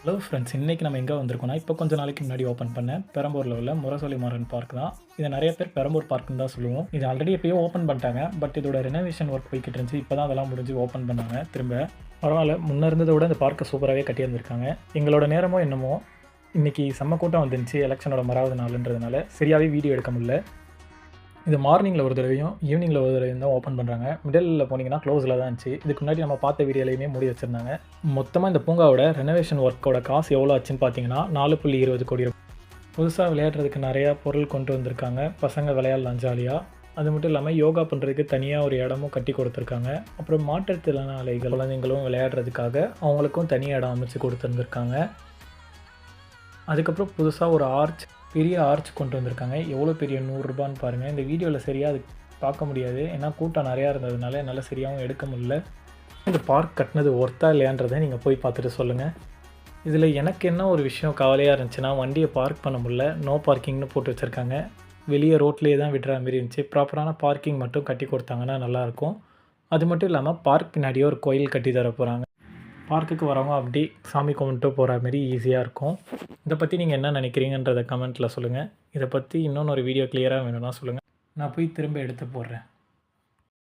Hello friends, இன்றைக்கி நம்ம எங்கே வந்திருக்கோம்னா, இப்போ கொஞ்சம் நாளைக்கு முன்னாடி ஓப்பன் பண்ண பெரம்பூரில் உள்ள முரசொலி மாறன் பார்க் தான். இதை நிறைய பேர் பெரம்பூர் பார்க்குன்னு தான் சொல்லுவோம். இது ஆல்ரெடி எப்பயோ ஓப்பன் பண்ணிட்டாங்க. பட் இதோட ரெனோவேஷன் ஒர்க் போய்கிட்டு இருந்துச்சு. இப்போ தான் அதெல்லாம் முடிஞ்சு ஓப்பன் பண்ணாங்க திரும்ப. பரவாயில்ல, முன்னே இருந்ததை விட இந்த பார்க்கை சூப்பராகவே கட்டியிருந்திருக்காங்க. எங்களோட நேரமோ என்னமோ இன்றைக்கி செம்ம கூட்டம் வந்துருந்துச்சு. எலெக்ஷனோட மறாவது நாளுன்றதுனால சரியாகவே வீடியோ எடுக்க முடியல. இது மார்னிங்கில் ஒரு தடவையும் ஈவினிங்கில் ஒரு தடவையும் தான் ஓப்பன் பண்ணுறாங்க. மிடில் போனீங்கன்னா க்ளோஸில் தான் இருந்துச்சு. இதுக்கு முன்னாடி நம்ம பார்த்த வீடியோலையுமே மூடி வச்சுருந்தாங்க. மொத்தமாக இந்த பூங்காவோட ரெனோவேஷன் ஒர்க்கோட காசு எவ்வளோ ஆச்சுன்னு பார்த்தீங்கன்னா 4.20 கோடி. புதுசாக விளையாடுறதுக்கு நிறையா பொருள் கொண்டு வந்திருக்காங்க. பசங்க விளையாடலாம் ஜாலியாக. அது மட்டும் இல்லாமல் யோகா பண்ணுறதுக்கு தனியாக ஒரு இடமும் கட்டி கொடுத்துருக்காங்க. அப்புறம் மாற்றுத்திறனாளிகள் குழந்தைங்களும் விளையாடுறதுக்காக அவங்களுக்கும் தனி இடம் அமைச்சு கொடுத்துருந்துருக்காங்க. அதுக்கப்புறம் புதுசாக ஒரு பெரிய ஆர்ச் கொண்டு வந்திருக்காங்க. எவ்வளோ பெரிய ₹100 பாருங்கள். இந்த வீடியோவில் சரியாக அது பார்க்க முடியாது. ஏன்னா கூட்டம் நிறையா இருந்ததுனால என்னால் சரியாகவும் எடுக்க முடியல. இந்த பார்க் கட்டினது ஒர்த்தா இல்லையான்றதை நீங்கள் போய் பார்த்துட்டு சொல்லுங்கள். இதில் எனக்கு என்ன ஒரு விஷயம் கவலையாக இருந்துச்சுன்னா, வண்டியை பார்க் பண்ண முடியல. நோ பார்க்கிங்னு போட்டு வச்சுருக்காங்க. வெளியே ரோட்லேயே தான் விடுற மாதிரி இருந்துச்சு. ப்ராப்பரான பார்க்கிங் மட்டும் கட்டி கொடுத்தாங்கன்னா நல்லாயிருக்கும். அது மட்டும் இல்லாமல் பார்க் பின்னாடியே ஒரு கோயில் கட்டி தர போகிறாங்க. பார்க்குக்கு வரவங்க அப்படி சாமி கும்பிட்டு போகிற மாரி ஈஸியாக இருக்கும். இதை பற்றி நீங்கள் என்ன நினைக்கிறீங்கன்றதை கமெண்ட்டில் சொல்லுங்கள். இதை பற்றி இன்னொன்று ஒரு வீடியோ கிளியராக வேணும்னா சொல்லுங்கள். நான் போய் திரும்ப எடுத்து போடுறேன்.